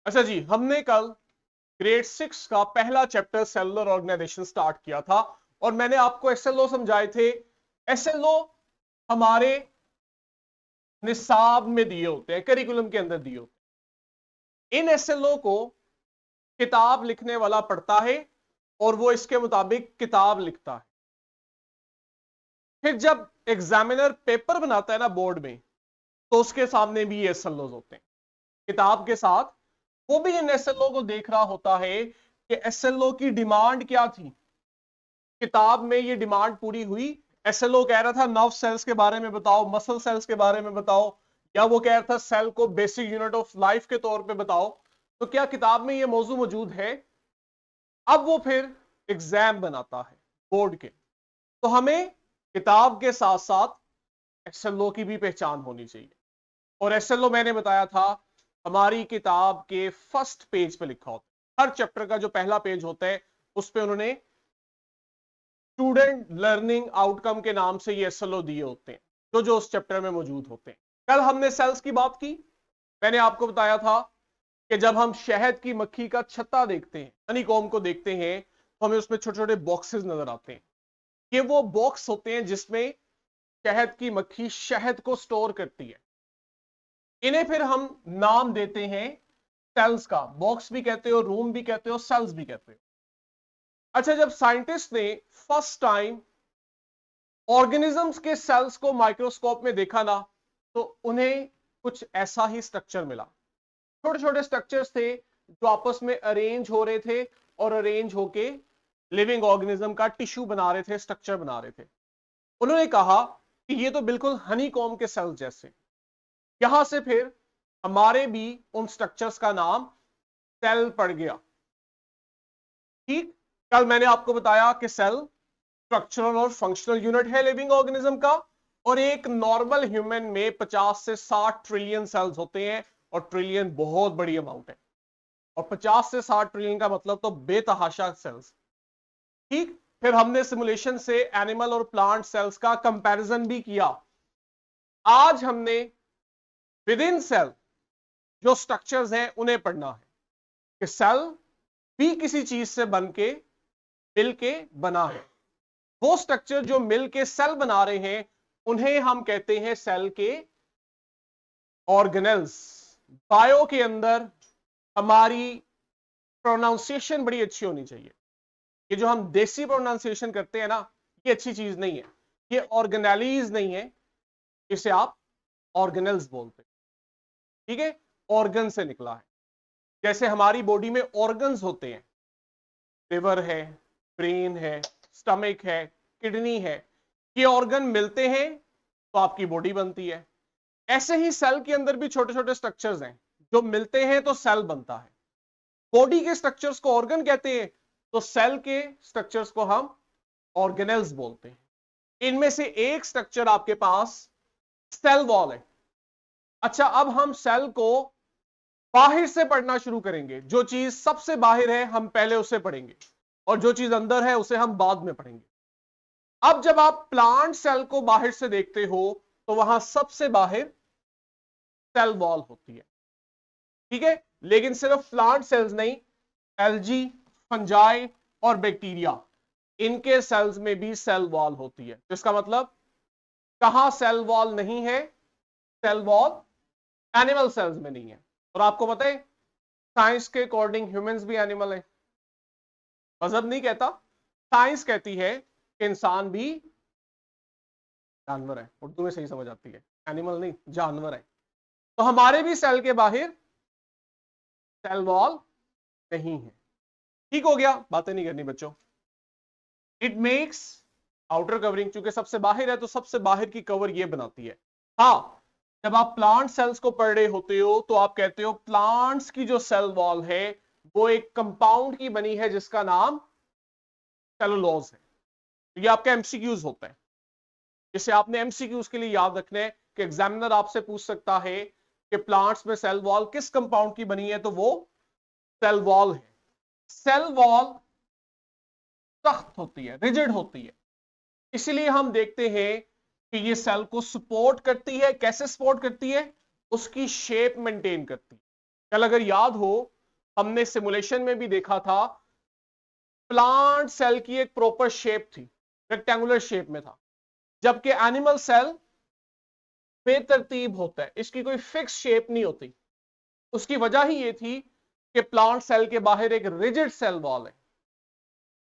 अच्छा जी, हमने कल ग्रेड 6 का पहला चैप्टर सेलुलर ऑर्गेनाइजेशन स्टार्ट किया था और मैंने आपको एसएलओ समझाए थे। एसएलओ हमारे निसाब में दिए होते हैं, करिकुलम के अंदर दिए होते हैं। इन एसएलओ को किताब लिखने वाला पढ़ता है और वो इसके मुताबिक किताब लिखता है। फिर जब एग्जामिनर पेपर बनाता है ना बोर्ड में, तो उसके सामने भी ये एसएलओ होते हैं किताब के साथ। वो भी इन एसएलओ को देख रहा होता है कि एसएलओ की डिमांड क्या थी, किताब में ये डिमांड पूरी हुई। एसएलओ कह रहा था नर्व सेल्स के बारे में बताओ, मसल सेल्स के बारे में बताओ, या वो कह रहा था सेल को बेसिक यूनिट ऑफ लाइफ के तौर पे बताओ। तो क्या किताब में ये मौजू मौजूद है? अब वो फिर एग्जाम बनाता है बोर्ड के, तो हमें किताब के साथ साथ एसएलओ की भी पहचान होनी चाहिए। और एसएलओ मैंने बताया था हमारी किताब के फर्स्ट पेज पे लिखा होता है। हर चैप्टर का जो पहला पेज होता है उस पे उन्होंने स्टूडेंट लर्निंग आउटकम के नाम से ये एसएलओ दिए होते हैं, जो जो उस चैप्टर में मौजूद होते हैं। कल हमने सेल्स की बात की। मैंने आपको बताया था कि जब हम शहद की मक्खी का छत्ता देखते हैं, हनीकॉम्ब को देखते हैं, तो हमें उसमें छोटे छोटे बॉक्सेस नजर आते हैं। ये वो बॉक्स होते हैं जिसमें शहद की मक्खी शहद को स्टोर करती है। इन्हें फिर हम नाम देते हैं सेल्स का। बॉक्स भी कहते हो, रूम भी कहते हो, सेल्स भी कहते हो। अच्छा, जब साइंटिस्ट ने फर्स्ट टाइम ऑर्गेनिजम्स के सेल्स को माइक्रोस्कोप में देखा ना, तो उन्हें कुछ ऐसा ही स्ट्रक्चर मिला। छोटे छोटे स्ट्रक्चर्स थे जो आपस में अरेंज हो रहे थे और अरेंज होके लिविंग ऑर्गेनिज्म का टिश्यू बना रहे थे, स्ट्रक्चर बना रहे थे। उन्होंने कहा कि ये तो बिल्कुल हनीकॉम्ब के सेल्स जैसे। यहां से फिर हमारे भी उन स्ट्रक्चर्स का नाम सेल पड़ गया। ठीक, कल मैंने आपको बताया कि सेल स्ट्रक्चरल और फंक्शनल यूनिट है लिविंग ऑर्गेनिज्म का, और एक नॉर्मल ह्यूमन में 50 से 60 ट्रिलियन सेल्स होते हैं, और ट्रिलियन बहुत बड़ी अमाउंट है। और 50 से 60 ट्रिलियन का मतलब तो बेतहाशा सेल्स। ठीक, फिर हमने सिमुलेशन से एनिमल और प्लांट सेल्स का कंपैरिजन भी किया। आज हमने विद इन सेल जो स्ट्रक्चर्स हैं उन्हें पढ़ना है कि सेल भी किसी चीज से बन के मिल के बना है। वो स्ट्रक्चर जो मिल के सेल बना रहे हैं उन्हें हम कहते हैं सेल के ऑर्गेनेल्स। बायो के अंदर हमारी प्रोनाउंसिएशन बड़ी अच्छी होनी चाहिए। ये जो हम देसी प्रोनाउंसिएशन करते हैं ना, ये अच्छी चीज नहीं है। ये ऑर्गेनेलीज नहीं है, इसे आप ऑर्गेनेल्स बोलते हैं। ठीक है, ऑर्गन से निकला है। जैसे हमारी बॉडी में ऑर्गन्स होते हैं, लिवर है, ब्रेन है, स्टमक है, किडनी है। ये ऑर्गन मिलते हैं तो आपकी बॉडी बनती है। ऐसे ही सेल के अंदर भी छोटे छोटे स्ट्रक्चर्स हैं, जो मिलते हैं तो सेल बनता है। बॉडी के स्ट्रक्चर्स को ऑर्गन कहते हैं, तो सेल के स्ट्रक्चर्स को हम ऑर्गेनेल्स बोलते हैं। इनमें से एक स्ट्रक्चर आपके पास सेल वॉल है। अच्छा, अब हम सेल को बाहर से पढ़ना शुरू करेंगे। जो चीज सबसे बाहर है हम पहले उसे पढ़ेंगे, और जो चीज अंदर है उसे हम बाद में पढ़ेंगे। अब जब आप प्लांट सेल को बाहर से देखते हो तो वहां सबसे बाहर सेल वॉल होती है। ठीक है, लेकिन सिर्फ प्लांट सेल्स नहीं, एल्गी, फंजाई और बैक्टीरिया, इनके सेल्स में भी सेल वॉल होती है। इसका मतलब कहां सेल वॉल नहीं है? सेल वॉल एनिमल सेल्स में नहीं है। और आपको पता है साइंस के अकॉर्डिंग ह्यूमंस भी एनिमल है। मजहब नहीं कहता, साइंस कहती है कि इंसान भी जानवर है। उर्दू में सही समझ आती है, एनिमल नहीं, जानवर है। तो हमारे भी सेल के बाहर सेल वॉल नहीं है। ठीक हो गया, बातें नहीं करनी बच्चों। इट मेक्स आउटर कवरिंग, चूंकि सबसे बाहर है तो सबसे बाहर की कवर ये बनाती है। हाँ, जब आप प्लांट सेल्स को पढ़ रहे होते हो तो आप कहते हो प्लांट्स की जो सेल वॉल है वो एक कंपाउंड की बनी है जिसका नाम सेलुलोज है। ये आपका एमसीक्यूज होता है, जिसे आपने एमसीक्यूज के लिए याद रखना है कि एग्जामिनर आपसे पूछ सकता है कि प्लांट्स में सेल वॉल किस कंपाउंड की बनी है, तो वो सेल वॉल है। सेल वॉल सख्त होती है, रिजिड होती है, इसलिए हम देखते हैं कि ये सेल को सपोर्ट करती है। कैसे सपोर्ट करती है? उसकी शेप मेंटेन करती है। कल अगर याद हो हमने सिमुलेशन में भी देखा था, प्लांट सेल की एक प्रॉपर शेप थी, रेक्टेंगुलर शेप में था, जबकि एनिमल सेल बेतरतीब होता है, इसकी कोई फिक्स शेप नहीं होती। उसकी वजह ही ये थी कि प्लांट सेल के बाहर एक रिजिड सेल वॉल है,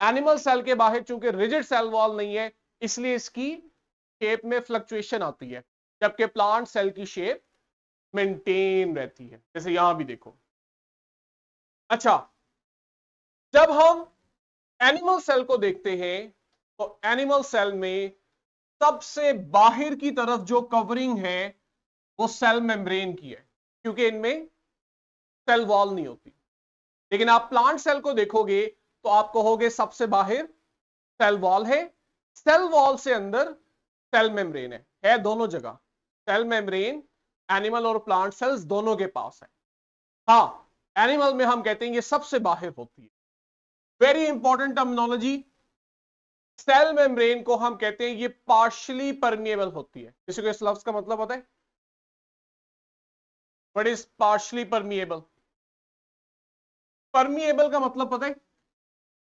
एनिमल सेल के बाहर चूंकि रिजिड सेल वॉल नहीं है, इसलिए इसकी शेप में फ्लक्चुएशन आती है, जबकि प्लांट सेल की शेप मेंटेन रहती है, जैसे यहां भी देखो। अच्छा, जब हम एनिमल सेल को देखते हैं तो एनिमल सेल में सबसे बाहर की तरफ जो कवरिंग है वो सेल मेम्ब्रेन की है, क्योंकि इनमें सेल वॉल नहीं होती। लेकिन आप प्लांट सेल को देखोगे तो आप कहोगे सबसे बाहर सेल वॉल है, सेल वॉल से अंदर सेल मेम्ब्रेन है दोनों जगह। सेल मेम्ब्रेन एनिमल और प्लांट सेल्स दोनों के पास है। हाँ, एनिमल में हम कहते हैं ये सबसे बाहर होती है। Very important terminology, cell membrane को हम कहते हैं ये पार्शियली परमिएबल होती है। किसी को इस लफ्ज का मतलब पता है? What is partially permeable? Permeable का मतलब पता है?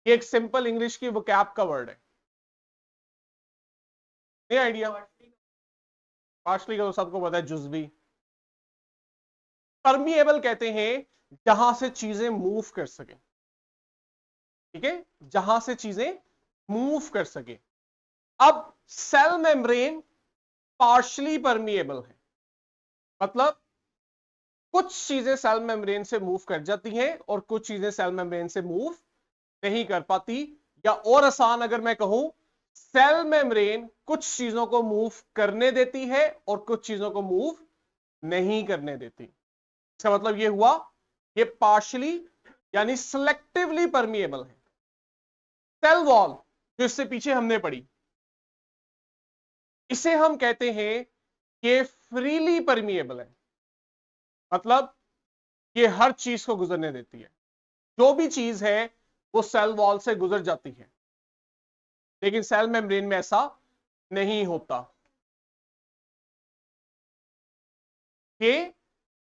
ये एक सिंपल इंग्लिश की वोकैब का वर्ड है, नहीं आइडिया? पार्शियली का तो सबको पता है, जुजवी। परमिएबल कहते हैं जहां से चीजें मूव कर सके, ठीक है, जहां से चीजें मूव कर सके। अब सेल मेम्ब्रेन पार्शियली परमिएबल है, मतलब कुछ चीजें सेल मेम्ब्रेन से मूव कर जाती हैं और कुछ चीजें सेल मेम्ब्रेन से मूव नहीं कर पाती। या और आसान अगर मैं कहूं, सेल मेम्ब्रेन कुछ चीजों को मूव करने देती है और कुछ चीजों को मूव नहीं करने देती। इसका मतलब ये हुआ ये पार्शियली यानी सिलेक्टिवली परमिएबल है। सेल वॉल जो इससे पीछे हमने पढ़ी, इसे हम कहते हैं कि फ्रीली परमिएबल है, मतलब ये हर चीज को गुजरने देती है। जो भी चीज है वो सेल वॉल से गुजर जाती है, लेकिन सेल मेम्ब्रेन में ऐसा नहीं होता। ये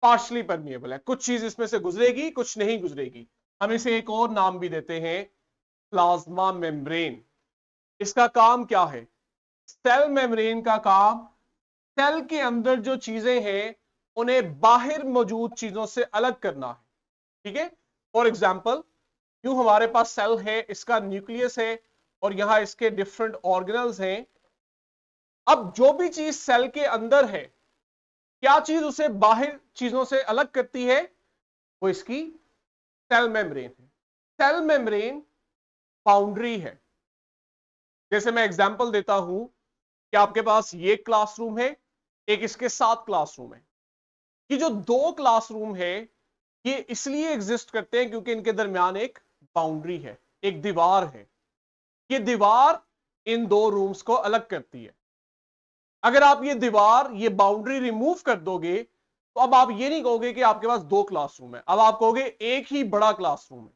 पार्शली परमिएबल है, कुछ चीज इसमें से गुजरेगी कुछ नहीं गुजरेगी। हम इसे एक और नाम भी देते हैं, प्लाज्मा मेम्ब्रेन। इसका काम क्या है? सेल मेम्ब्रेन का काम सेल के अंदर जो चीजें हैं उन्हें बाहर मौजूद चीजों से अलग करना है, ठीक है। फॉर एग्जाम्पल, यूं हमारे पास सेल है, इसका न्यूक्लियस है और यहां इसके डिफरेंट ऑर्गेनल्स हैं। अब जो भी चीज सेल के अंदर है, क्या चीज उसे बाहर चीजों से अलग करती है? वो इसकी सेल मेम्ब्रेन है। सेल मेम्ब्रेन बाउंड्री है। जैसे मैं एग्जांपल देता हूं कि आपके पास ये क्लासरूम है, एक इसके साथ क्लासरूम है। ये जो दो क्लासरूम है ये इसलिए एग्जिस्ट करते हैं क्योंकि इनके दरमियान एक बाउंड्री है, एक दीवार है। ये दीवार इन दो रूम्स को अलग करती है। अगर आप ये दीवार, ये बाउंड्री रिमूव कर दोगे तो अब आप ये नहीं कहोगे कि आपके पास दो क्लासरूम है, अब आप कहोगे एक ही बड़ा क्लासरूम है।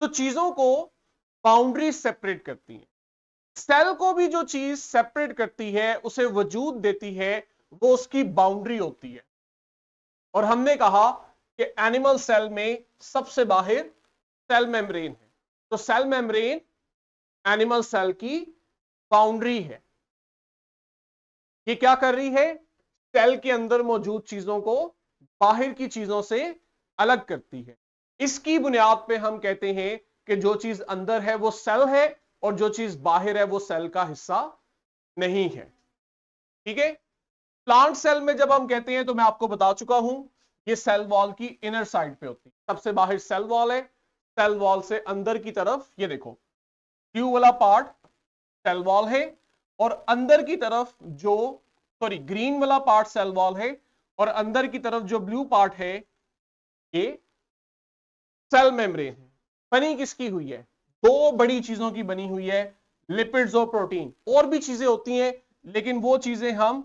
तो चीजों को बाउंड्री सेपरेट करती है। सेल को भी जो चीज सेपरेट करती है, उसे वजूद देती है, वो उसकी बाउंड्री होती है। और हमने कहा कि एनिमल सेल में सबसे बाहर सेल मेम्ब्रेन है, तो सेल मेम्ब्रेन एनिमल सेल की बाउंड्री है। ये क्या कर रही है? सेल के अंदर मौजूद चीजों को बाहर की चीजों से अलग करती है। इसकी बुनियाद पे हम कहते हैं कि जो चीज अंदर है वो सेल है और जो चीज बाहर है वो सेल का हिस्सा नहीं है, ठीक है। प्लांट सेल में जब हम कहते हैं तो मैं आपको बता चुका हूं, ये सेल वॉल की इनर साइड पे होती है। सबसे बाहर सेल वॉल है, सेल वॉल से अंदर की तरफ ये देखो ब्लू वाला पार्ट सेल वॉल है और अंदर की तरफ जो ग्रीन वाला पार्ट सेल वॉल है और अंदर की तरफ जो ब्लू पार्ट है ये सेल मेम्ब्रेन है। बनी किसकी हुई है? दो बड़ी चीजों की बनी हुई है, लिपिड्स और प्रोटीन। और भी चीजें होती हैं लेकिन वो चीजें हम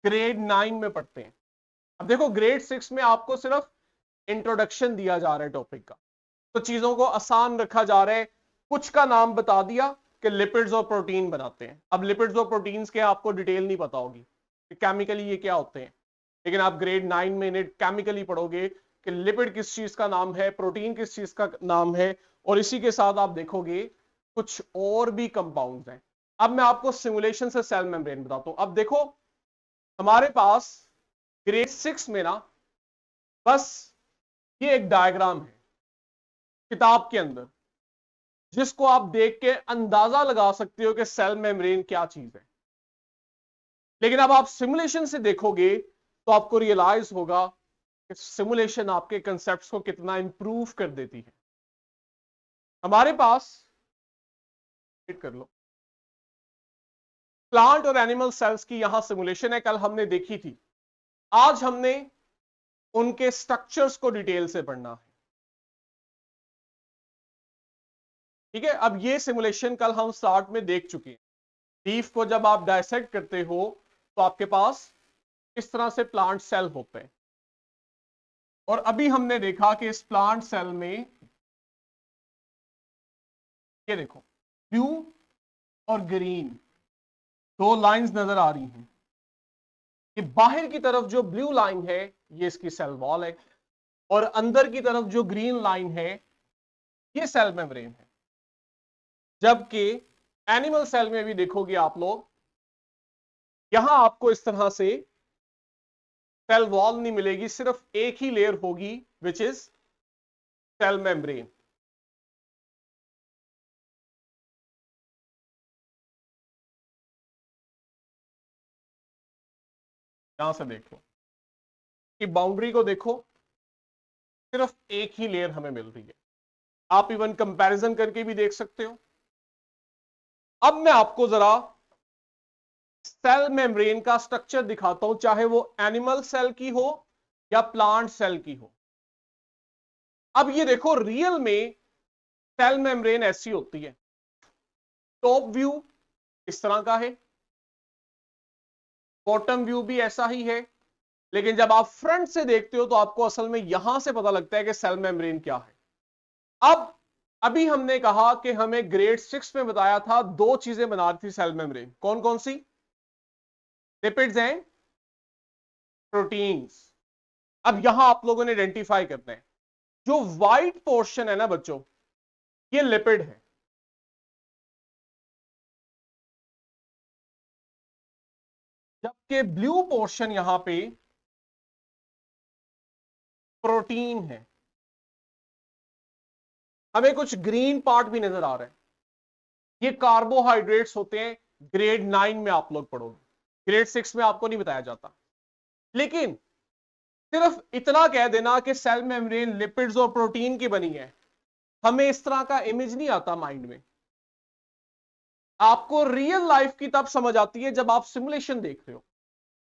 ग्रेड 9 में पढ़ते हैं। अब देखो ग्रेड 6 में आपको सिर्फ इंट्रोडक्शन दिया जा रहा है टॉपिक का, तो चीजों को आसान रखा जा रहा है। कुछ का नाम बता दिया कि लिपिड्स और प्रोटीन बनाते हैं। अब लिपिड्स और प्रोटीन्स के आपको डिटेल नहीं पता होगी कि केमिकली ये क्या होते हैं, लेकिन आप ग्रेड 9 में इन्हें केमिकली पढ़ोगे कि लिपिड किस चीज का नाम है, प्रोटीन किस चीज का नाम है, और इसी के साथ आप देखोगे कुछ और भी कंपाउंड्स हैं। अब मैं आपको सिमुलेशन से सेल मेम्ब्रेन बताता हूं। अब देखो हमारे पास ग्रेड 6 में ना बस ये एक डायग्राम है किताब के अंदर, जिसको आप देख के अंदाजा लगा सकते हो कि सेल मेम्ब्रेन क्या चीज है। लेकिन अब आप सिमुलेशन से देखोगे तो आपको रियलाइज होगा कि सिमुलेशन आपके कंसेप्ट्स को कितना इंप्रूव कर देती है। हमारे पास कर लो प्लांट और एनिमल सेल्स की यहां सिमुलेशन है, कल हमने देखी थी। आज हमने उनके स्ट्रक्चर्स को डिटेल से पढ़ना है। ठीक है, अब ये सिमुलेशन कल हम स्टार्ट में देख चुके हैं। लीफ को जब आप डायसेक्ट करते हो तो आपके पास इस तरह से प्लांट सेल होते हैं, और अभी हमने देखा कि इस प्लांट सेल में ये देखो ब्लू और ग्रीन दो लाइंस नजर आ रही हैं। कि बाहर की तरफ जो ब्लू लाइन है ये इसकी सेल वॉल है, और अंदर की तरफ जो ग्रीन लाइन है ये सेल मेम्ब्रेन है। जबकि एनिमल सेल में भी देखोगे आप लोग, यहां आपको इस तरह से सेल वॉल नहीं मिलेगी, सिर्फ एक ही लेयर होगी विच इज सेल मेम्ब्रेन। यहां से देखो कि बाउंड्री को देखो, सिर्फ एक ही लेयर हमें मिल रही है। आप इवन कंपैरिजन करके भी देख सकते हो। अब मैं आपको जरा सेल मेम्ब्रेन का स्ट्रक्चर दिखाता हूं, चाहे वो एनिमल सेल की हो या प्लांट सेल की हो। अब ये देखो रियल में सेल मेम्ब्रेन ऐसी होती है। टॉप व्यू इस तरह का है, बॉटम व्यू भी ऐसा ही है, लेकिन जब आप फ्रंट से देखते हो तो आपको असल में यहां से पता लगता है कि सेल मेम्ब्रेन क्या है। अब अभी हमने कहा कि हमें ग्रेड 6 में बताया था दो चीजें बना रही थी सेल मेम्ब्रेन, कौन कौन सी? Lipids and proteins. अब यहां आप लोगों ने आइडेंटिफाई करना है, जो व्हाइट पोर्शन है ना बच्चों, ये लिपिड है। जबकि ब्लू पोर्शन यहां पे प्रोटीन है। हमें कुछ ग्रीन पार्ट भी नजर आ रहा है, ये कार्बोहाइड्रेट्स होते हैं। ग्रेड 9 में आप लोग पढ़ोगे, ग्रेड 6 में आपको नहीं बताया जाता। लेकिन सिर्फ इतना कह देना कि सेल मेम्ब्रेन लिपिड्स और प्रोटीन की बनी है, हमें इस तरह का इमेज नहीं आता माइंड में। आपको रियल लाइफ की तब समझ आती है जब आप सिमुलेशन देख रहे हो।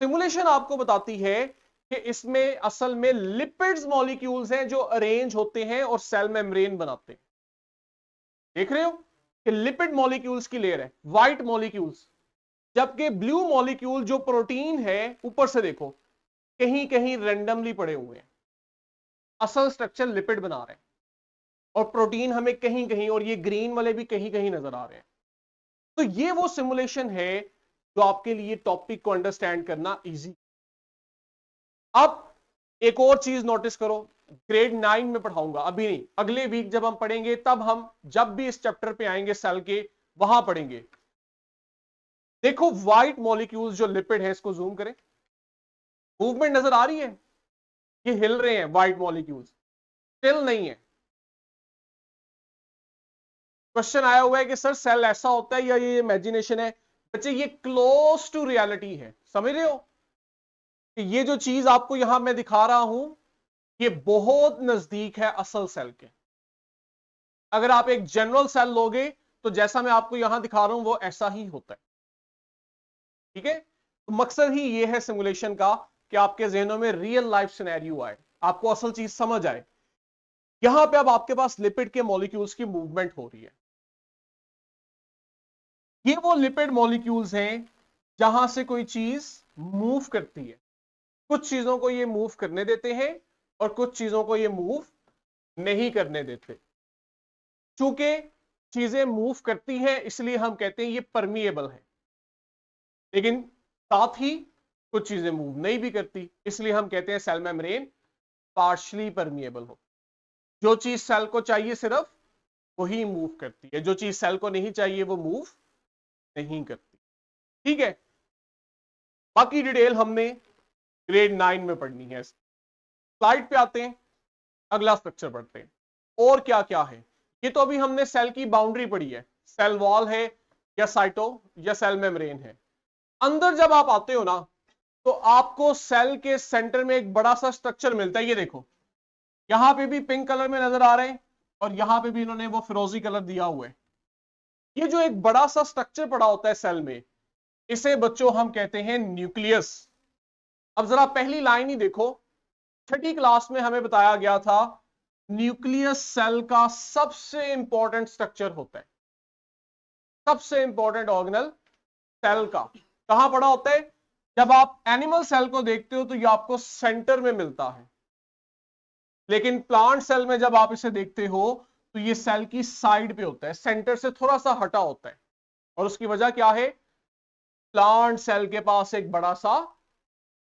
सिमुलेशन आपको बताती है कि इसमें असल में लिपिड्स मॉलिक्यूल्स हैं जो अरेंज होते हैं और सेल मेम्ब्रेन बनाते हैं। देख रहे हो कि लिपिड मॉलिक्यूल्स की लेयर है, व्हाइट मॉलिक्यूल्स, जबकि ब्लू मॉलिक्यूल जो प्रोटीन है ऊपर से देखो कहीं कहीं रैंडमली पड़े हुए हैं। असल स्ट्रक्चर लिपिड बना रहे हैं, और प्रोटीन हमें कहीं कहीं, और ये ग्रीन वाले भी कहीं कहीं नजर आ रहे हैं। तो ये वो सिमुलेशन है जो आपके लिए टॉपिक को अंडरस्टैंड करना इजी। अब एक और चीज नोटिस करो, ग्रेड 9 में पढ़ाऊंगा, अभी नहीं, अगले वीक जब हम पढ़ेंगे तब हम जब भी इस चैप्टर पे आएंगे सेल के, वहां पढ़ेंगे। देखो व्हाइट मॉलिक्यूल्स जो लिपिड है, इसको जूम करें, मूवमेंट नजर आ रही है, ये हिल रहे हैं व्हाइट मॉलिक्यूल्स, स्टिल नहीं है। क्वेश्चन आया हुआ है कि सर सेल ऐसा होता है या ये इमेजिनेशन है? बच्चे ये क्लोज टू रियलिटी है, समझ रहे हो कि ये जो चीज आपको यहां मैं दिखा रहा हूं ये बहुत नजदीक है असल सेल के। अगर आप एक जनरल सेल लोगे तो जैसा मैं आपको यहां दिखा रहा हूं वो ऐसा ही होता है। ठीक है, तो मकसद ही ये है सिमुलेशन का कि आपके जहनों में रियल लाइफ सिनेरियो आए, आपको असल चीज समझ आए। यहां पे अब आपके पास लिपिड के मॉलिक्यूल्स की मूवमेंट हो रही है। ये वो लिपिड मॉलिक्यूल्स हैं जहां से कोई चीज मूव करती है। कुछ चीजों को ये मूव करने देते हैं और कुछ चीजों को ये मूव नहीं करने देते। चूंकि चीजें मूव करती हैं इसलिए हम कहते हैं ये परमिएबल है, लेकिन साथ ही कुछ चीजें मूव नहीं भी करती, इसलिए हम कहते हैं सेल मेम्ब्रेन पार्शली परमिएबल होती है। जो चीज सेल को चाहिए सिर्फ वही मूव करती है, जो चीज सेल को नहीं चाहिए वो मूव नहीं करती। ठीक है, बाकी डिटेल हमने ग्रेड 9 में पढ़नी है। स्लाइड पे आते हैं, अगला स्ट्रक्चर पढ़ते हैं। और क्या क्या है, ये तो अभी हमने सेल की बाउंड्री पढ़ी है, सेल वॉल है या साइटो या सेल मेम्ब्रेन है। अंदर जब आप आते हो ना तो आपको सेल के सेंटर में एक बड़ा सा स्ट्रक्चर मिलता है। ये देखो, यहां पे भी पिंक कलर में नजर आ रहे हैं और यहां पे भी इन्होंने वो फिरोजी कलर दिया हुआ है। ये जो एक बड़ा सा स्ट्रक्चर पड़ा होता है सेल में, इसे बच्चों हम कहते हैं न्यूक्लियस। अब जरा पहली लाइन ही देखो, छठी क्लास में हमें बताया गया था न्यूक्लियस सेल का सबसे इंपॉर्टेंट स्ट्रक्चर होता है, सबसे इंपॉर्टेंट ऑर्गेनल सेल का कहां पड़ा होता है। जब आप एनिमल सेल को देखते हो तो ये आपको सेंटर में मिलता है, लेकिन प्लांट सेल में जब आप इसे देखते हो तो ये सेल की साइड पे होता है, सेंटर से थोड़ा सा हटा होता है। और उसकी वजह क्या है, प्लांट सेल के पास एक बड़ा सा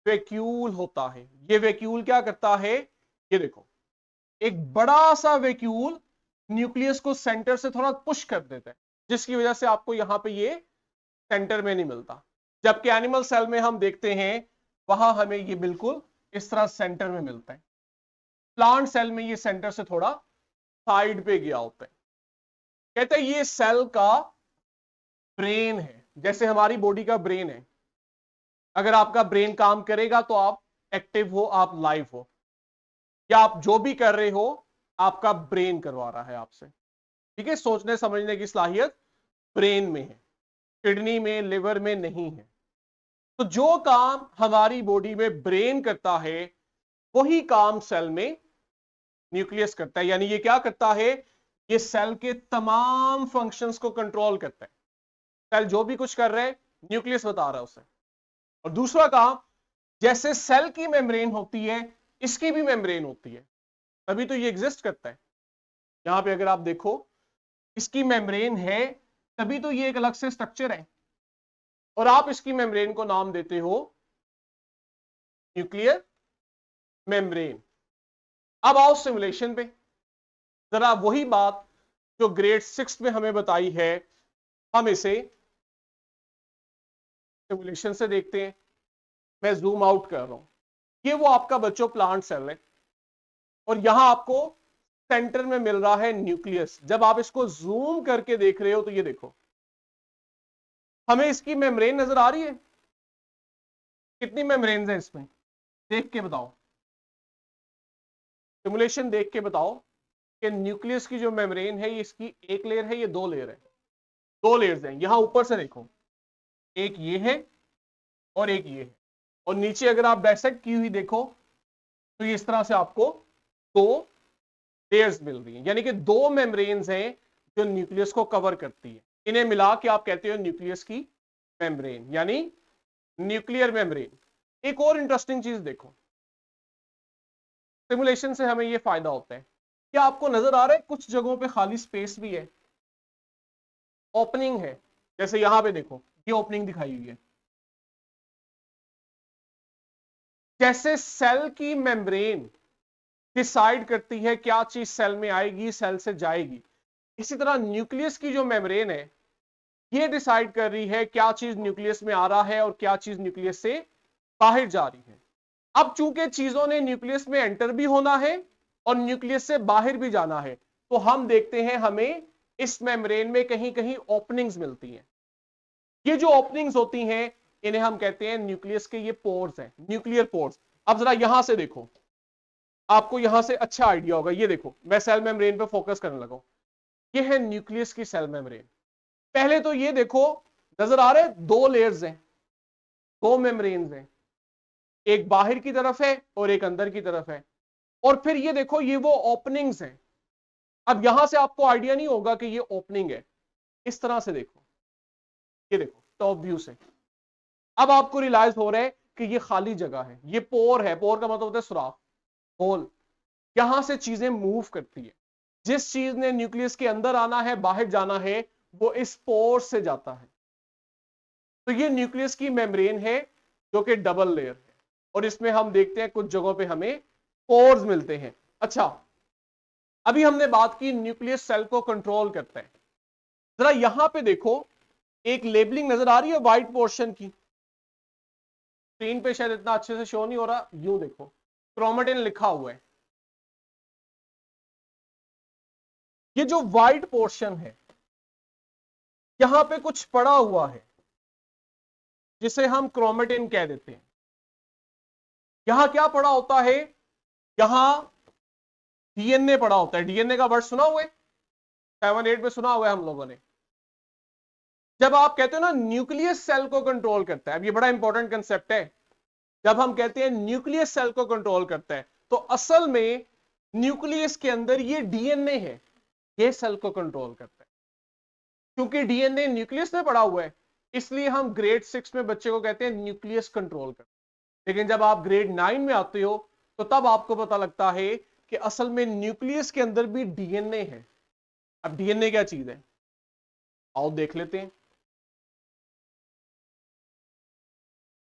वैक्यूल होता है। ये वैक्यूल क्या करता है, ये देखो, एक बड़ा सा वैक्यूल न्यूक्लियस को सेंटर से थोड़ा पुश कर देता है, जिसकी वजह से आपको यहां पे ये सेंटर में नहीं मिलता। जबकि एनिमल सेल में हम देखते हैं वहां हमें ये बिल्कुल इस तरह सेंटर में मिलता है। प्लांट सेल में ये सेंटर से थोड़ा साइड पे गया होता है। कहते हैं ये सेल का ब्रेन है, जैसे हमारी बॉडी का ब्रेन है। अगर आपका ब्रेन काम करेगा तो आप एक्टिव हो, आप लाइव हो, या आप जो भी कर रहे हो आपका ब्रेन करवा रहा है आपसे। ठीक है, सोचने समझने की सलाहियत ब्रेन में है, किडनी में, लिवर में नहीं है। तो जो काम हमारी बॉडी में ब्रेन करता है वही काम सेल में न्यूक्लियस करता है। यानी ये क्या करता है, ये सेल के तमाम फंक्शंस को कंट्रोल करता है। सेल जो भी कुछ कर रहे हैं न्यूक्लियस बता रहा है उसे। और दूसरा काम, जैसे सेल की मेम्ब्रेन होती है इसकी भी मेम्ब्रेन होती है, तभी तो ये एग्जिस्ट करता है। यहां पे अगर आप देखो, इसकी मेम्ब्रेन है तभी तो ये एक अलग से स्ट्रक्चर है, और आप इसकी मेम्ब्रेन को नाम देते हो न्यूक्लियर मेम्ब्रेन। अब आओ सिमुलेशन पे, जरा वही बात जो ग्रेड 6 में हमें बताई है हम इसे सिमुलेशन से देखते हैं। मैं जूम आउट कर रहा हूं, ये वो आपका बच्चों प्लांट सेल है और यहां आपको सेंटर में मिल रहा है न्यूक्लियस। जब आप इसको जूम करके देख रहे हो तो ये देखो, हमें इसकी मेम्ब्रेन नजर आ रही है। कितनी मेम्ब्रेन है इसमें, देख के बताओ, सिमुलेशन देख के बताओ कि न्यूक्लियस की जो मेम्ब्रेन है ये इसकी एक लेयर है, ये दो लेयर है। दो लेयर्स हैं, यहां ऊपर से देखो, एक ये है और एक ये है, और नीचे अगर आप डायसेक्ट की हुई देखो तो ये इस तरह से आपको दो लेयर्स मिल रही हैं। यानी कि दो मेम्ब्रेन्स हैं जो न्यूक्लियस को कवर करती है। इन्हें मिला के आप कहते हो न्यूक्लियस की मेम्ब्रेन, यानी न्यूक्लियर मेम्ब्रेन। एक और इंटरेस्टिंग चीज देखो, सिमुलेशन से हमें यह फायदा होता है, क्या आपको नजर आ रहा है कुछ जगहों पे खाली स्पेस भी है, ओपनिंग है। जैसे यहां पे देखो, ये ओपनिंग दिखाई हुई है। जैसे सेल की मेम्ब्रेन डिसाइड करती है क्या चीज सेल में आएगी, सेल से जाएगी, इसी तरह न्यूक्लियस की जो मेम्ब्रेन है ये डिसाइड कर रही है क्या चीज न्यूक्लियस में आ रहा है और क्या चीज न्यूक्लियस से बाहर जा रही है। अब चूंकि चीजों ने न्यूक्लियस में एंटर भी होना है और न्यूक्लियस से बाहर भी जाना है, तो हम देखते हैं हमें इस मेम्ब्रेन में कहीं कहीं ओपनिंग्स मिलती हैं। ये जो ओपनिंग्स होती हैं इन्हें हम कहते हैं न्यूक्लियस के ये पोर्स हैं, न्यूक्लियर पोर्स। अब जरा यहां से देखो, आपको यहां से अच्छा आइडिया होगा। ये देखो, मैं सेल मेम्ब्रेन पे फोकस करने लगा, ये है न्यूक्लियस की सेल मेम्ब्रेन। पहले तो ये देखो, नजर आ रहे हैं दो लेयर्स हैं, दो मेम्ब्रेन्स हैं, एक बाहर की तरफ है और एक अंदर की तरफ है। और फिर ये देखो, ये वो ओपनिंग्स हैं। अब यहां से आपको आइडिया नहीं होगा कि ये ओपनिंग है, इस तरह से देखो, ये देखो टॉप व्यू से। अब आपको रियलाइज हो रहा है कि ये खाली जगह है, ये पोर है। पोर का मतलब होता है सुराख, होल। यहां से चीजें मूव करती है। जिस चीज ने न्यूक्लियस के अंदर आना है, बाहर जाना है, वो इस पोर से जाता है। तो ये न्यूक्लियस की मेम्ब्रेन है जो कि डबल लेयर है, और इसमें हम देखते हैं कुछ जगहों पे हमें स्पोर्स मिलते हैं। अच्छा, अभी हमने बात की न्यूक्लियस सेल को कंट्रोल करता है। जरा यहां पे देखो, एक लेबलिंग नजर आ रही है व्हाइट पोर्शन की, स्क्रीन पे शायद इतना अच्छे से शो नहीं हो रहा, यूं देखो क्रोमेटिन लिखा हुआ है। ये जो व्हाइट पोर्शन है, यहां पे कुछ पड़ा हुआ है जिसे हम क्रोमेटिन कह देते हैं। यहां क्या पड़ा होता है? यहां डीएनए पड़ा होता है। डीएनए का वर्ड सुना हुआ है, 7-8 में सुना हुआ है हम लोगों ने। जब आप कहते हो ना न्यूक्लियस सेल को कंट्रोल करता है, अब ये बड़ा इंपॉर्टेंट कंसेप्ट है। जब हम कहते हैं न्यूक्लियस सेल को कंट्रोल करता है, तो असल में न्यूक्लियस के अंदर ये डीएनए है, ये सेल को कंट्रोल करता है। क्योंकि डीएनए न्यूक्लियस में पड़ा हुआ है, इसलिए हम ग्रेड 6 में बच्चे को कहते हैं न्यूक्लियस कंट्रोल करता है। लेकिन जब आप ग्रेड 9 में आते हो, तो तब आपको पता लगता है कि असल में न्यूक्लियस के अंदर भी डीएनए है। अब डीएनए क्या चीज है, आओ देख लेते हैं।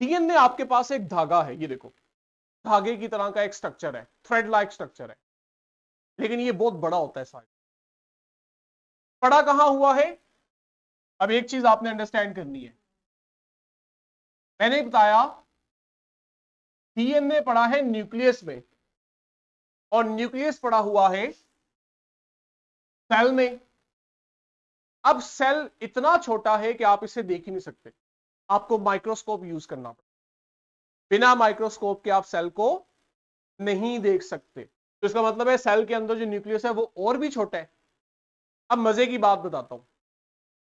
डीएनए आपके पास एक धागा है, ये देखो धागे की तरह का एक स्ट्रक्चर है, थ्रेड लाइक स्ट्रक्चर है, लेकिन ये बहुत बड़ा होता है साइज। पड़ा कहां हुआ है? अब एक चीज आपने अंडरस्टैंड करनी है, मैंने बताया डीएनए पड़ा है न्यूक्लियस में, और न्यूक्लियस पड़ा हुआ है सेल में। अब सेल इतना छोटा है कि आप इसे देख ही नहीं सकते, आपको माइक्रोस्कोप यूज करना पड़ेगा। बिना माइक्रोस्कोप के आप सेल को नहीं देख सकते। तो इसका मतलब है सेल के अंदर जो न्यूक्लियस है वो और भी छोटा है। अब मजे की बात बताता हूं,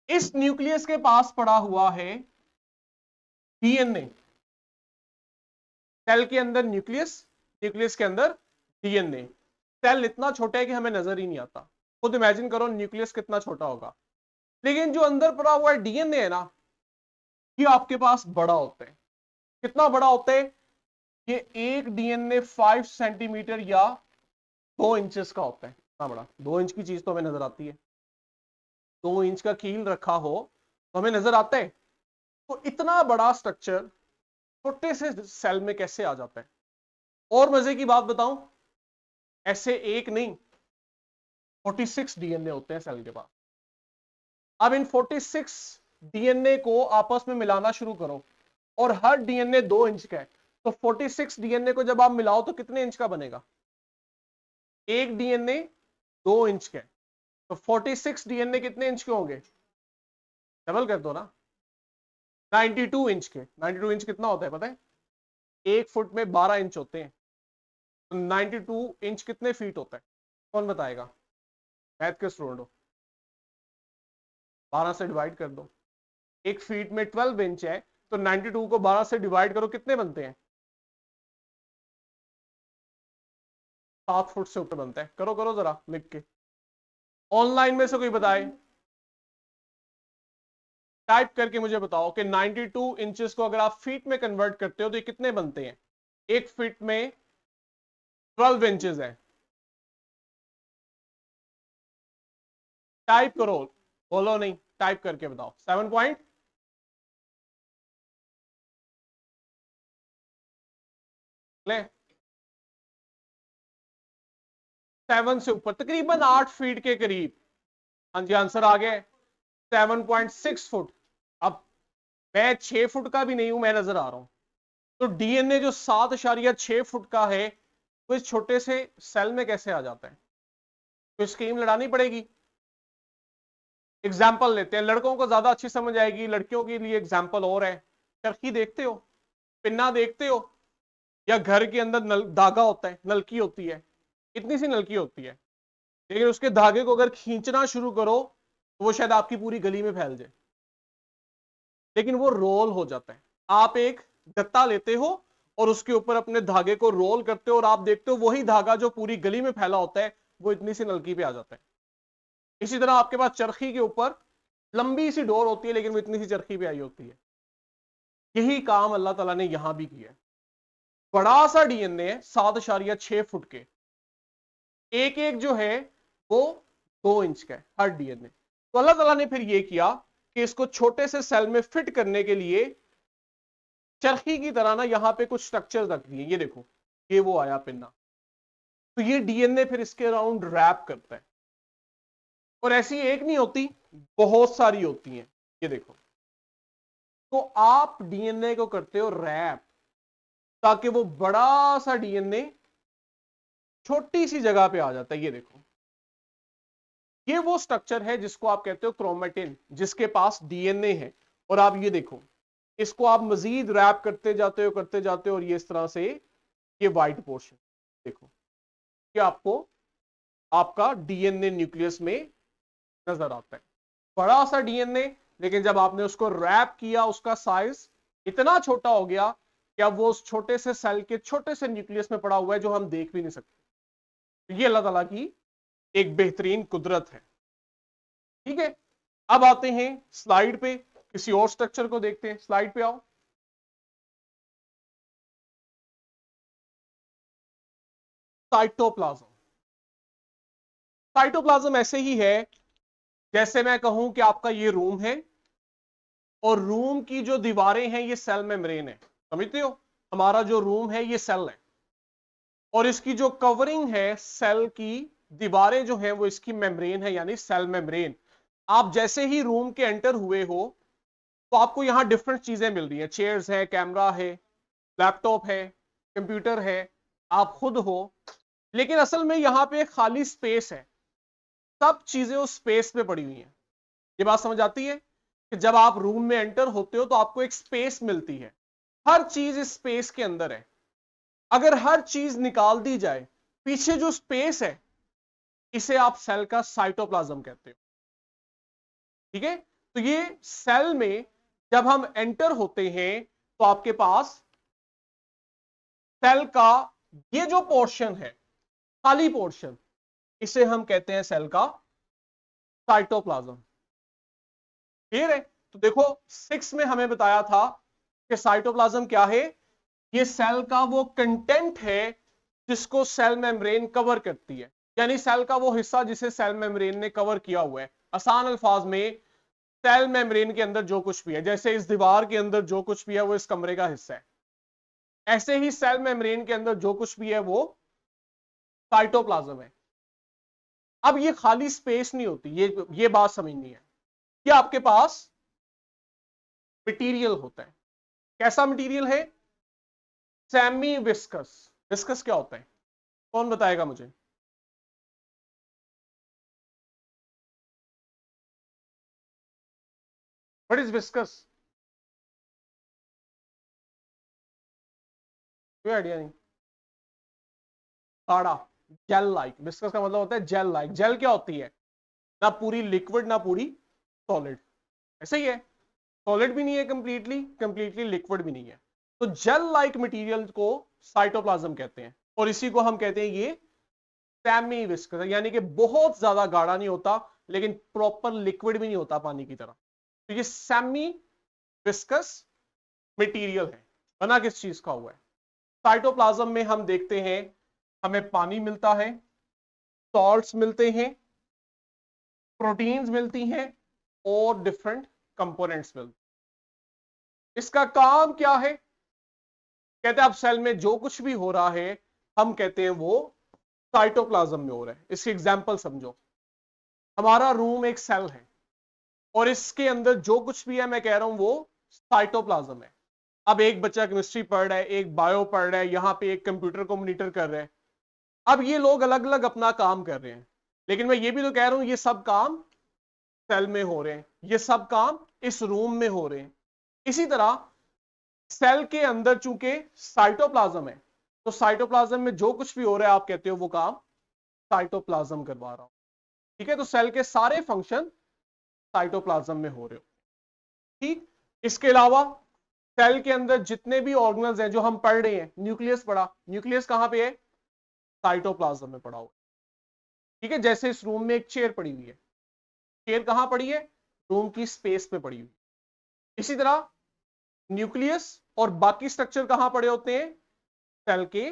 इस न्यूक्लियस के पास पड़ा हुआ है डीएनए। सेल के अंदर न्यूक्लियस, न्यूक्लियस के अंदर डीएनए। सेल इतना छोटा है कि हमें नजर ही नहीं आता। खुद इमेजिन करो न्यूक्लियस कितना छोटा होगा। लेकिन जो अंदर पड़ा हुआ है डीएनए है ना, ये आपके पास बड़ा होता है। कितना बड़ा होता है? ये एक डीएनए 5 सेंटीमीटर या 2 इंचेस का होता है। कितना बड़ा? 2 इंच की चीज तो हमें नजर आती है, 2 इंच का कील रखा हो तो हमें नजर आता है। तो इतना बड़ा स्ट्रक्चर छोटे से सेल में कैसे आ जाता है? और मजे की बात बताऊं, ऐसे एक नहीं 46 डीएनए होते हैं सेल के पास। अब इन 46 डीएनए को आपस में मिलाना शुरू करो, और हर डीएनए 2 इंच का है। तो 46 डीएनए को जब आप मिलाओ तो कितने इंच का बनेगा? एक डीएनए 2 इंच का है, तो 46 डीएनए कितने इंच के होंगे? डबल कर दो ना, 92 इंच के। 92 इंच कितना होता है पता है? 1 फुट में 12 इंच होते हैं। तो 92 इंच कितने फीट होता है? कौन बताएगा? मैथ के स्टूडेंट हो, 12 से डिवाइड कर दो। 1 फीट में 12 इंच है, तो 92 को 12 से डिवाइड करो, कितने बनते हैं? 7 फुट से ऊपर बनता है। करो करो जरा लिख के, ऑनलाइन में से कोई बताए, टाइप करके मुझे बताओ कि 92 इंचेस को अगर आप फीट में कन्वर्ट करते हो तो ये कितने बनते हैं? 1 फीट में 12 इंचेस है। टाइप करो, बोलो नहीं, टाइप करके बताओ। 7 पॉइंट, ले 7 से ऊपर, तकरीबन 8 फीट के करीब। हाँ जी, आंसर आ गया, 7.6 फुट। अब मैं 6 फुट का भी नहीं हूं, मैं नजर आ रहा हूं। तो डीएनए जो 7.6 फुट का है, वो इस छोटे से सेल में कैसे आ जाता है? तो स्कीम लड़ानी पड़ेगी। एग्जाम्पल लेते हैं, लड़कों को ज्यादा अच्छी समझ आएगी, लड़कियों के लिए एग्जाम्पल और है। चरखी देखते हो, पिन्ना देखते हो, या घर के अंदर धागा होता है, नलकी होती है, इतनी सी नलकी होती है, लेकिन उसके धागे को अगर खींचना शुरू करो तो वो शायद आपकी पूरी गली में फैल जाए। लेकिन वो रोल हो जाता है। आप एक गत्ता लेते हो और उसके ऊपर अपने धागे को रोल करते हो, और आप देखते हो वही धागा जो पूरी गली में फैला होता है वो इतनी सी नलकी पे आ जाता है। इसी तरह आपके पास चरखी के ऊपर लंबी सी डोर होती है, लेकिन वो इतनी सी चरखी पे आई होती है। यही काम अल्लाह ताला ने यहां भी किया है। बड़ा सा डीएनए है 7.6 फुट के, एक एक जो है वो 2 इंच का है हर डीएनए। तो अल्लाह ताला ने फिर ये किया कि इसको छोटे से सेल में फिट करने के लिए चरखी की तरह ना यहां पे कुछ स्ट्रक्चर रख दिए। ये देखो, ये वो आया पिन्ना, तो ये डीएनए फिर इसके अराउंड रैप करता है, और ऐसी एक नहीं होती, बहुत सारी होती हैं। ये देखो, तो आप डीएनए को करते हो रैप, ताकि वो बड़ा सा डीएनए छोटी सी जगह पे आ जाता है। ये देखो, ये वो स्ट्रक्चर है जिसको आप कहते हो क्रोमेटिन, जिसके पास डीएनए है। और आप ये देखो, इसको आप मजीद रैप करते जाते हो, और ये इस तरह से ये व्हाइट पोर्शन देखो, कि आपको आपका डीएनए न्यूक्लियस में नजर आता है, बड़ा सा डीएनए। लेकिन जब आपने उसको रैप किया, उसका साइज इतना छोटा हो गया कि अब वो उस छोटे से सेल के छोटे से न्यूक्लियस में पड़ा हुआ है, जो हम देख भी नहीं सकते। ये अल्लाह ताला की एक बेहतरीन कुदरत है। ठीक है, अब आते हैं स्लाइड पे, किसी और स्ट्रक्चर को देखते हैं। स्लाइड पे आओ। साइटोप्लाज्म। साइटोप्लाज्म ऐसे ही है जैसे मैं कहूं कि आपका ये रूम है, और रूम की जो दीवारें हैं ये सेल मेम्ब्रेन है। समझते हो, हमारा जो रूम है ये सेल है, और इसकी जो कवरिंग है सेल की दीवारें जो है वो इसकी मेम्ब्रेन है, यानी सेल मेम्ब्रेन। आप जैसे ही रूम के एंटर हुए हो, तो आपको यहां डिफरेंट चीजें मिल रही हैं, चेयर्स है, कैमरा है, लैपटॉप है, कंप्यूटर है, आप खुद हो। लेकिन असल में यहां पे खाली स्पेस है, सब चीजें उस स्पेस पे पड़ी हुई हैं। ये बात समझ आती है कि जब आप रूम में एंटर होते हो तो आपको एक स्पेस मिलती है, हर चीज इस स्पेस के अंदर है। अगर हर चीज निकाल दी जाए, पीछे जो स्पेस है, इसे आप सेल का साइटोप्लाज्म कहते हो। ठीक है, तो ये सेल में जब हम एंटर होते हैं, तो आपके पास सेल का ये जो पोर्शन है, खाली पोर्शन, इसे हम कहते हैं सेल का साइटोप्लाज्म। क्लियर है? तो देखो, 6 में हमें बताया था कि साइटोप्लाज्म क्या है। ये सेल का वो कंटेंट है जिसको सेल मेम्ब्रेन कवर करती है, यानी सेल का वो हिस्सा जिसे सेल मेम्ब्रेन ने कवर किया हुआ है। आसान अल्फाज में, सेल मेम्ब्रेन के अंदर जो कुछ भी है, जैसे इस दीवार के अंदर जो कुछ भी है वो इस कमरे का हिस्सा है, ऐसे ही सेल मेम्ब्रेन के अंदर जो कुछ भी है वो साइटोप्लाज्म है। अब ये खाली स्पेस नहीं होती, ये बात समझनी है कि आपके पास मटेरियल होता है। कैसा मटेरियल है? Semi viscous. विस्कस क्या होता है, कौन बताएगा मुझे? What is viscous? कोई आइडिया नहीं? गाढ़ा, जेल लाइक। विस्कस का मतलब होता है जेल लाइक। जेल क्या होती है? ना पूरी लिक्विड ना पूरी सॉलिड, ऐसे ही है। सॉलिड भी नहीं है कंप्लीटली, कंप्लीटली लिक्विड भी नहीं है। तो जेल लाइक मटेरियल को साइटोप्लाज्म कहते हैं, और इसी को हम कहते हैं ये सेमी विस्कस, यानी कि बहुत ज्यादा गाढ़ा नहीं होता लेकिन प्रॉपर लिक्विड भी नहीं होता पानी की तरह। तो ये सेमी विस्कस मटेरियल है। बना किस चीज का हुआ है? साइटोप्लाज्म में हम देखते हैं हमें पानी मिलता है, सॉल्ट्स मिलते हैं, प्रोटीन्स मिलती हैं, और डिफरेंट कंपोनेंट्स मिलते हैं। इसका काम क्या है? कहते हैं अब सेल में जो कुछ भी हो रहा है, हम कहते हैं वो साइटोप्लाज्म में हो रहा है। इसकी एग्जांपल समझो, हमारा रूम एक सेल है, और इसके अंदर जो कुछ भी है, मैं कह रहा हूं वो साइटोप्लाज्म है। अब एक बच्चा केमिस्ट्री पढ़ रहा है, एक बायो पढ़ रहा है, यहां पे एक कंप्यूटर को मॉनिटर कर रहा है। अब ये लोग अलग अलग अपना काम कर रहे हैं, लेकिन मैं ये भी तो कह रहा हूं ये सब काम सेल में हो रहे हैं, ये सब काम इस रूम में हो रहे हैं। इसी तरह सेल के अंदर चूंकि साइटोप्लाज्म है, तो साइटोप्लाज्म में जो कुछ भी हो रहा है आप कहते हो वो काम साइटोप्लाज्म करवा रहा हूं। ठीक है, तो सेल के सारे फंक्शन साइटोप्लाज्म में हो रहे हो। ठीक, इसके अलावा सेल के अंदर जितने भी ऑर्गेनल्स हैं जो हम पढ़ रहे हैं, न्यूक्लियस पढ़ा, न्यूक्लियस कहां पे है? साइटोप्लाज्म में पड़ा हुआ। ठीक है, जैसे इस रूम में एक चेयर पड़ी हुई है, चेयर कहां पड़ी है? रूम की स्पेस पे पड़ी हुई। इसी तरह न्यूक्लियस और बाकी स्ट्रक्चर कहां पड़े होते हैं? सेल के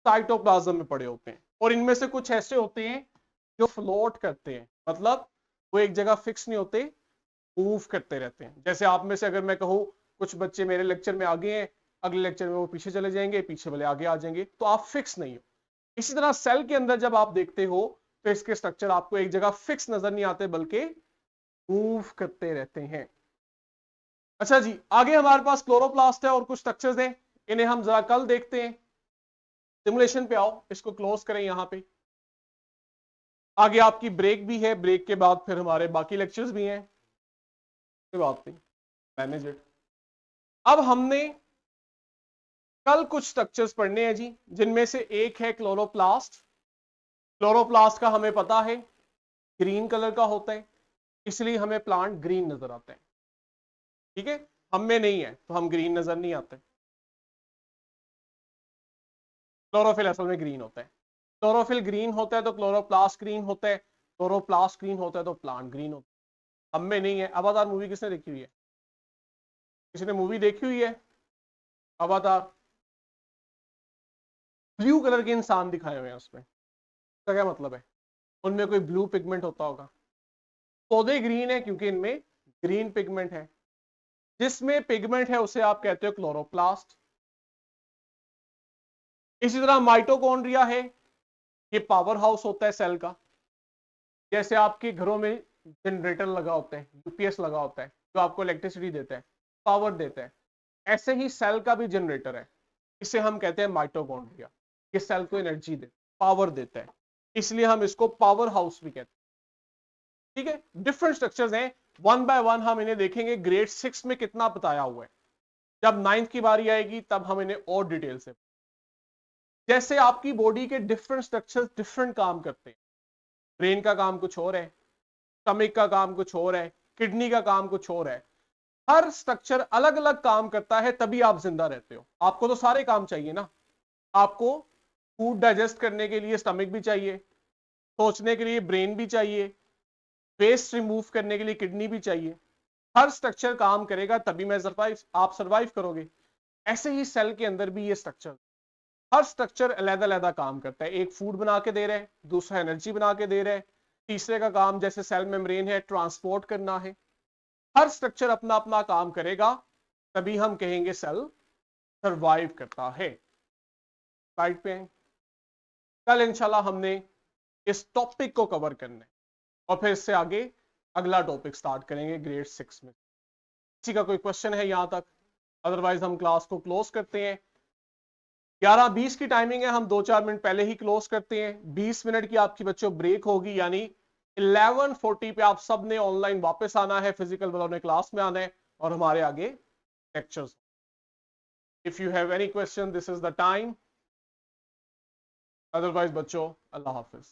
साइटोप्लाज्म में पड़े होते हैं। और इनमें से कुछ ऐसे होते हैं जो फ्लोट करते हैं, मतलब वो एक जगह फिक्स नहीं होते, मूव करते रहते हैं। जैसे आप में से अगर मैं कहूं कुछ बच्चे मेरे लेक्चर में आगे हैं, अगले लेक्चर में वो पीछे चले जाएंगे, पीछे वाले आगे आ जाएंगे, तो आप फिक्स नहीं हो। इसी तरह सेल के अंदर जब आप देखते हो तो इसके स्ट्रक्चर आपको एक जगह फिक्स नजर नहीं आते बल्कि मूव करते रहते हैं। अच्छा जी, आगे हमारे पास क्लोरोप्लास्ट है और कुछ स्ट्रक्चर्स हैं, इन्हें हम जरा कल देखते हैं। सिमुलेशन पे आओ, इसको क्लोज करें यहां पे। आगे आपकी ब्रेक भी है, ब्रेक के बाद फिर हमारे बाकी लेक्चर्स भी हैं, कोई बात नहीं, मैनेज इट। अब हमने कल कुछ स्ट्रक्चर्स पढ़ने हैं जी, जिनमें से एक है क्लोरोप्लास्ट। क्लोरोप्लास्ट का हमें पता है ग्रीन कलर का होता है, इसलिए हमें प्लांट ग्रीन नजर आता है। ठीक है, हम में नहीं है तो हम ग्रीन नजर नहीं आते। क्लोरोफिल असल में ग्रीन होता है, क्लोरोफिल ग्रीन होता है तो क्लोरोप्लास्ट ग्रीन होता है, क्लोरोप्लास्ट ग्रीन होता है तो प्लांट ग्रीन होता है। हम में नहीं है। अवातार मूवी किसने देखी हुई है? किसी ने मूवी देखी हुई है अवातार? ब्लू कलर के इंसान दिखाए हुए हैं उसमें, इसका क्या मतलब है? उनमें कोई ब्लू पिगमेंट होता होगा। पौधे ग्रीन है क्योंकि इनमें ग्रीन पिगमेंट है। जिसमें पिगमेंट है उसे आप कहते हो क्लोरोप्लास्ट। इसी तरह माइटोकॉन्ड्रिया है, ये पावर हाउस होता है सेल का। जैसे आपके घरों में जनरेटर लगा होता है, यूपीएस लगा होता है जो आपको इलेक्ट्रिसिटी देता है, पावर देता है, ऐसे ही सेल का भी जनरेटर है, इसे हम कहते हैं माइटोकॉन्ड्रिया। ये सेल को एनर्जी दे, पावर देता है, इसलिए हम इसको पावर हाउस भी कहते हैं। ठीक है, डिफरेंट स्ट्रक्चर्स हैं, वन बाय वन हम इन्हें देखेंगे। ग्रेड 6 में कितना बताया हुआ है, जब 9th की बारी आएगी तब हम इन्हें और डिटेल से। जैसे आपकी बॉडी के डिफरेंट स्ट्रक्चर्स डिफरेंट काम करते हैं। ब्रेन का काम कुछ और है, स्टमक का काम कुछ और है, किडनी का काम कुछ और है। हर स्ट्रक्चर अलग अलग काम करता है, तभी आप जिंदा रहते हो। आपको तो सारे काम चाहिए ना, आपको फूड डाइजेस्ट करने के लिए स्टमक भी चाहिए, सोचने के लिए ब्रेन भी चाहिए, वेस्ट रिमूव करने के लिए किडनी भी चाहिए। हर स्ट्रक्चर काम करेगा तभी मैं सर्वाइव, आप सर्वाइव करोगे। ऐसे ही सेल के अंदर भी ये स्ट्रक्चर, हर स्ट्रक्चर अलग अलग काम करता है। एक फूड बना के दे रहा है, दूसरा एनर्जी बना के दे रहा है, तीसरे का काम जैसे सेल मेम्ब्रेन है ट्रांसपोर्ट करना है। हर स्ट्रक्चर अपना अपना काम करेगा, तभी हम कहेंगे सेल सरवाइव करता है। स्लाइड पे कल इंशाल्लाह हमने इस टॉपिक को कवर करना है और फिर इससे आगे अगला टॉपिक स्टार्ट करेंगे ग्रेड 6 में। किसी का कोई क्वेश्चन है यहां तक? अदरवाइज हम क्लास को क्लोज करते हैं। 11:20 की टाइमिंग है, हम 2-4 मिनट पहले ही क्लोज करते हैं। 20 मिनट की आपकी बच्चों ब्रेक होगी, यानी 11:40 पे आप सब ने ऑनलाइन वापस आना है, फिजिकल वालों ने क्लास में आना है और हमारे आगे lectures. If you have any question this is the time, otherwise बच्चों अल्लाह हाफिज।